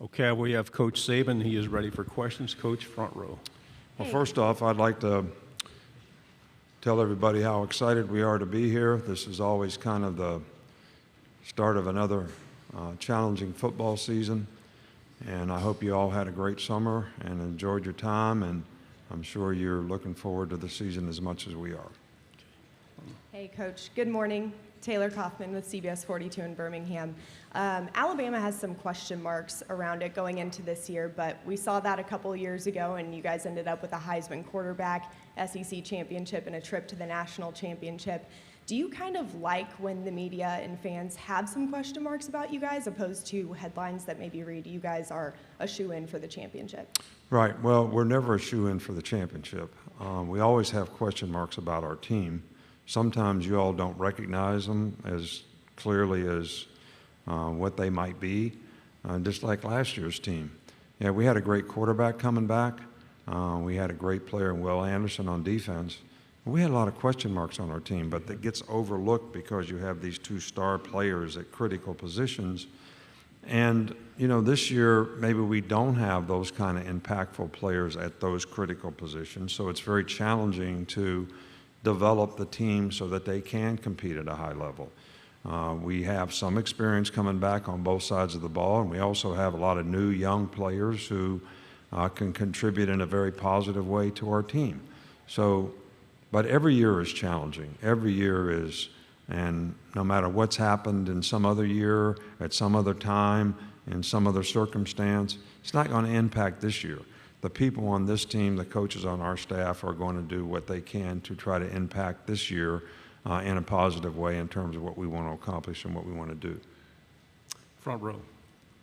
Okay, we have Coach Saban. He is ready for questions. Coach, front row. Well, first off, I'd like to tell everybody how excited we are to be here. This is always kind of the start of another challenging football season, and I hope you all had a great summer and enjoyed your time, and I'm sure you're looking forward to the season as much as we are. Hey, Coach. Good morning. Taylor Kaufman with CBS 42 in Birmingham. Alabama has some question marks around it going into this year, but we saw that a couple years ago, and you guys ended up with a Heisman quarterback, SEC championship, and a trip to the national championship. Do you kind of like when the media and fans have some question marks about you guys, opposed to headlines that maybe read you guys are a shoo-in for the championship? Right. Well, we're never a shoo-in for the championship. We always have question marks about our team. Sometimes you all don't recognize them as clearly as what they might be, just like last year's team. Yeah, we had a great quarterback coming back. We had a great player in Will Anderson on defense. We had a lot of question marks on our team, but that gets overlooked because you have these two star players at critical positions. And, you know, this year maybe we don't have those kind of impactful players at those critical positions, so it's very challenging to develop the team so that they can compete at a high level. We have some experience coming back on both sides of the ball, and we also have a lot of new young players who can contribute in a very positive way to our team. So, but every year is challenging. Every year is, and no matter what's happened in some other year, at some other time, in some other circumstance, it's not going to impact this year. The people on this team, the coaches on our staff, are going to do what they can to try to impact this year in a positive way in terms of what we want to accomplish and what we want to do. Front row.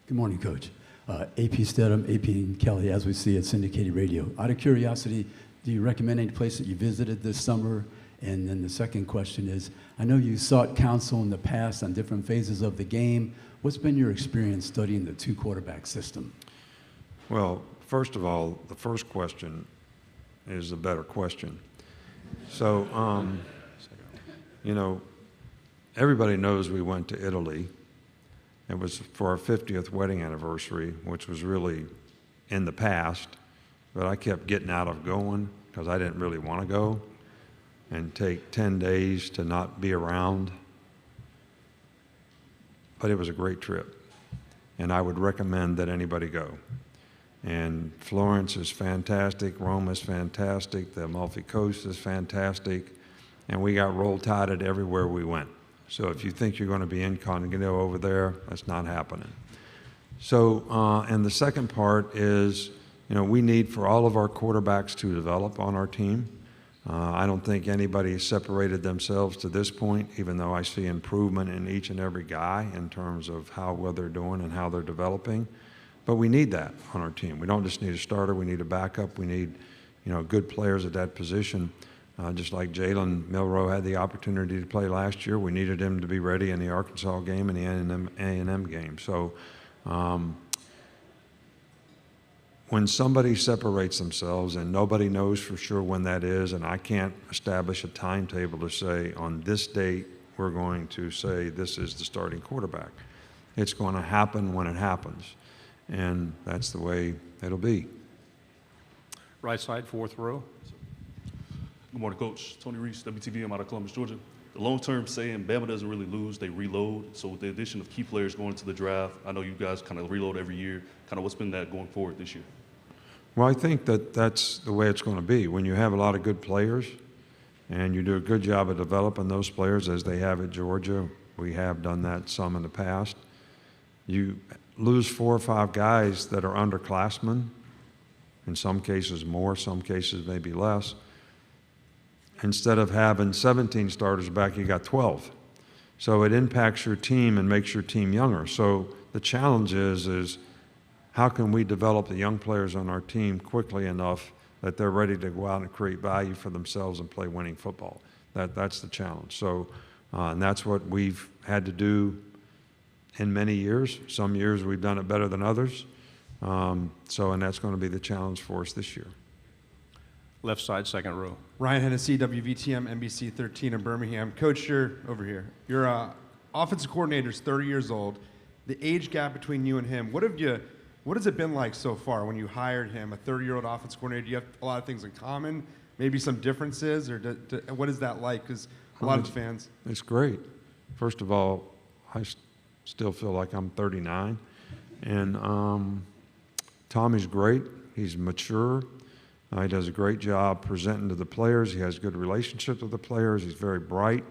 Good morning, Coach. AP Stedham, AP and Kelly, as we see at syndicated radio. Out of curiosity, do you recommend any place that you visited this summer? And then the second question is, I know you sought counsel in the past on different phases of the game. What's been your experience studying the two-quarterback system? Well, first of all, the first question is a better question. So, you know, everybody knows we went to Italy. It was for our 50th wedding anniversary, which was really in the past, but I kept getting out of going because I didn't really want to go and take 10 days to not be around. But it was a great trip, and I would recommend that anybody go. And Florence is fantastic, Rome is fantastic, the Amalfi Coast is fantastic, and we got roll-tided everywhere we went. So if you think you're going to be incognito over there, that's not happening. So, and the second part is, you know, we need for all of our quarterbacks to develop on our team. I don't think anybody separated themselves to this point, even though I see improvement in each and every guy in terms of how well they're doing and how they're developing. But we need that on our team. We don't just need a starter, we need a backup. We need, you know, good players at that position. Just like Jalen Milroe had the opportunity to play last year, we needed him to be ready in the Arkansas game and the A&M game. So when somebody separates themselves and nobody knows for sure when that is, and I can't establish a timetable to say on this date we're going to say this is the starting quarterback. It's going to happen when it happens, and that's the way it'll be. Right side, fourth row. Good morning, Coach. Tony Reese, WTV. I'm out of Columbus, Georgia. The long-term saying, Bama doesn't really lose, they reload. So with the addition of key players going to the draft, I know you guys kind of reload every year. Kind of what's been that going forward this year? Well, I think that that's the way it's going to be. When you have a lot of good players and you do a good job of developing those players as they have at Georgia, we have done that some in the past, you lose 4 or 5 guys that are underclassmen, in some cases more, some cases maybe less. Instead of having 17 starters back, you got 12. So it impacts your team and makes your team younger. So the challenge is how can we develop the young players on our team quickly enough that they're ready to go out and create value for themselves and play winning football? That's the challenge. So, and that's what we've had to do in many years. Some years we've done it better than others. And that's going to be the challenge for us this year. Left side, second row. Ryan Hennessy, WVTM, NBC 13 in Birmingham. Coach, you're over here. Your offensive coordinator's 30 years old. The age gap between you and him, what have you What has it been like so far when you hired him, a 30-year-old offense coordinator? Do you have a lot of things in common, maybe some differences, or what is that like? Because a lot of the fans. It's great. First of all, I still feel like I'm 39. And Tommy's great. He's mature. He does a great job presenting to the players. He has good relationships with the players. He's very bright.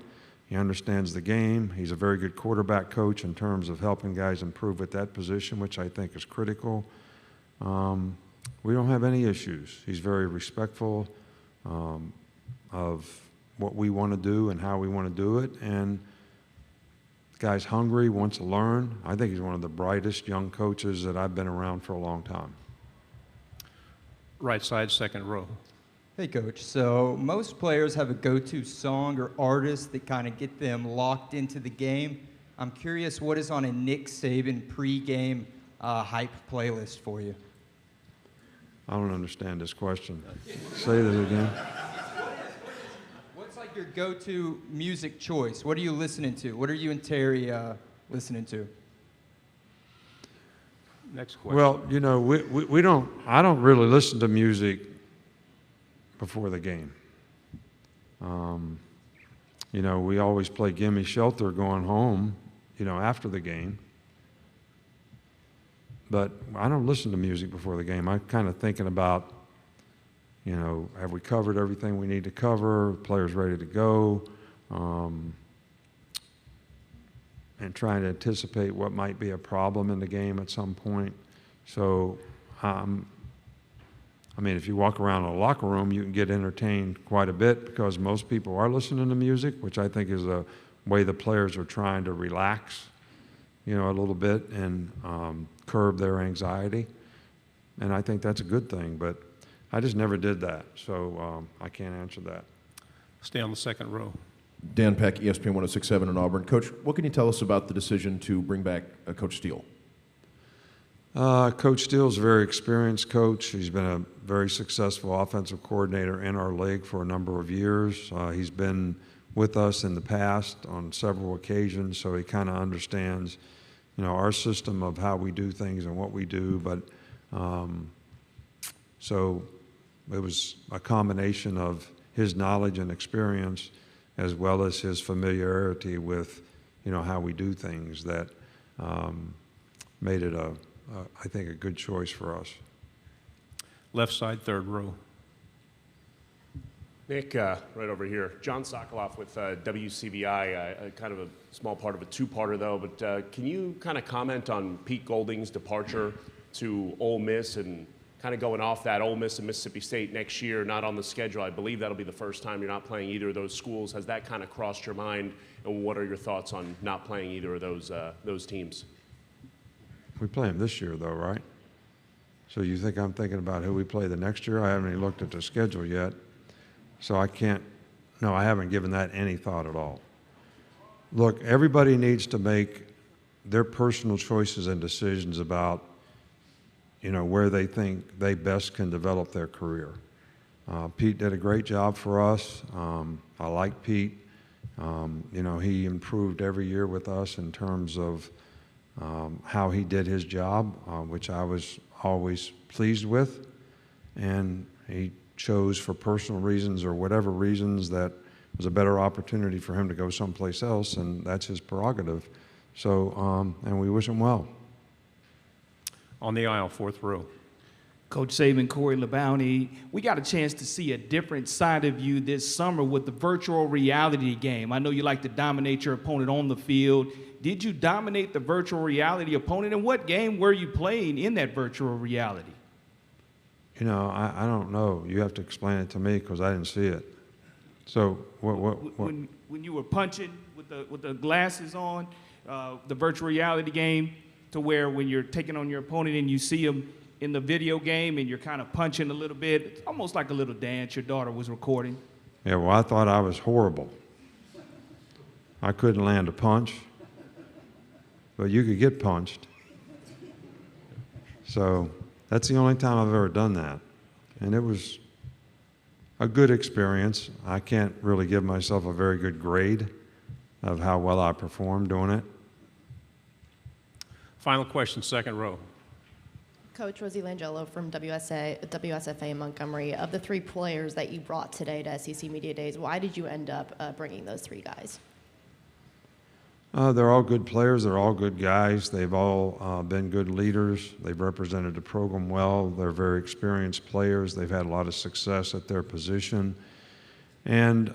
He understands the game. He's a very good quarterback coach in terms of helping guys improve at that position, which I think is critical. We don't have any issues. He's very respectful of what we want to do and how we want to do it. And the guy's hungry, wants to learn. I think he's one of the brightest young coaches that I've been around for a long time. Right side, second row. Hey, Coach. So most players have a go-to song or artist that kind of get them locked into the game. I'm curious, what is on a Nick Saban pregame hype playlist for you? I don't understand this question. Say that again. What's like your go-to music choice? What are you listening to? What are you and Terry listening to? Next question. Well, you know, I don't really listen to music before the game. You know, we always play Gimme Shelter going home, you know, after the game. But I don't listen to music before the game. I'm kind of thinking about, you know, have we covered everything we need to cover, players ready to go, and trying to anticipate what might be a problem in the game at some point. So, I mean, if you walk around a locker room, you can get entertained quite a bit because most people are listening to music, which I think is a way the players are trying to relax, you know, a little bit and curb their anxiety. And I think that's a good thing, but I just never did that, so I can't answer that. Stay on the second row. Dan Peck, ESPN 106.7 in Auburn. Coach, what can you tell us about the decision to bring back Coach Steele? Coach Steele's a very experienced coach. He's been a very successful offensive coordinator in our league for a number of years. He's been with us in the past on several occasions, so he kind of understands, you know, our system of how we do things and what we do. But so it was a combination of his knowledge and experience as well as his familiarity with, you know, how we do things that made it I think a good choice for us. Left side, third row. Nick, right over here. John Sokoloff with WCBI, kind of a small part of a two-parter though, but can you kind of comment on Pete Golding's departure to Ole Miss and kind of going off that Ole Miss and Mississippi State next year, not on the schedule? I believe that'll be the first time you're not playing either of those schools. Has that kind of crossed your mind, and what are your thoughts on not playing either of those teams? We play them this year, though, right? So you think I'm thinking about who we play the next year? I haven't even looked at the schedule yet. So I can't, no, I haven't given that any thought at all. Look, everybody needs to make their personal choices and decisions about, you know, where they think they best can develop their career. Pete did a great job for us. I like Pete. You know, he improved every year with us in terms of how he did his job, which I was always pleased with. And he chose for personal reasons or whatever reasons that was a better opportunity for him to go someplace else, and that's his prerogative. So, and we wish him well. On the aisle, fourth row. Coach Saban, Corey LaBounty, we got a chance to see a different side of you this summer with the virtual reality game. I know you like to dominate your opponent on the field. Did you dominate the virtual reality opponent, and what game were you playing in that virtual reality? You know, I don't know. You have to explain it to me because I didn't see it. So what? When you were punching with the glasses on, the virtual reality game, to where when you're taking on your opponent and you see them in the video game and you're kind of punching a little bit, it's almost like a little dance your daughter was recording. Yeah, well, I thought I was horrible. I couldn't land a punch, but you could get punched. So that's the only time I've ever done that. And it was a good experience. I can't really give myself a very good grade of how well I performed doing it. Final question, second row. Coach Rosie Langello from WSFA in Montgomery. Of the 3 players that you brought today to SEC Media Days, why did you end up bringing those 3 guys? They're all good players. They're all good guys. They've all been good leaders. They've represented the program well. They're very experienced players. They've had a lot of success at their position. And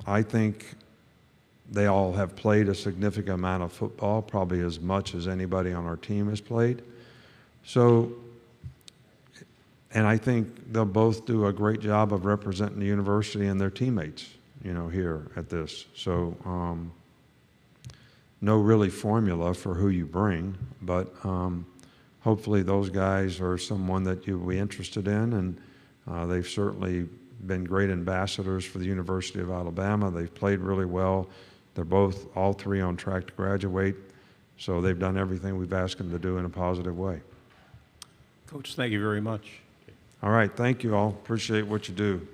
I think they all have played a significant amount of football, probably as much as anybody on our team has played. So, and I think they'll both do a great job of representing the university and their teammates, here at this. So, no really formula for who you bring, but hopefully those guys are someone that you'll be interested in, and they've certainly been great ambassadors for the University of Alabama. They've played really well. They're all 3 on track to graduate, so they've done everything we've asked them to do in a positive way. Coach, thank you very much. All right, thank you all. Appreciate what you do.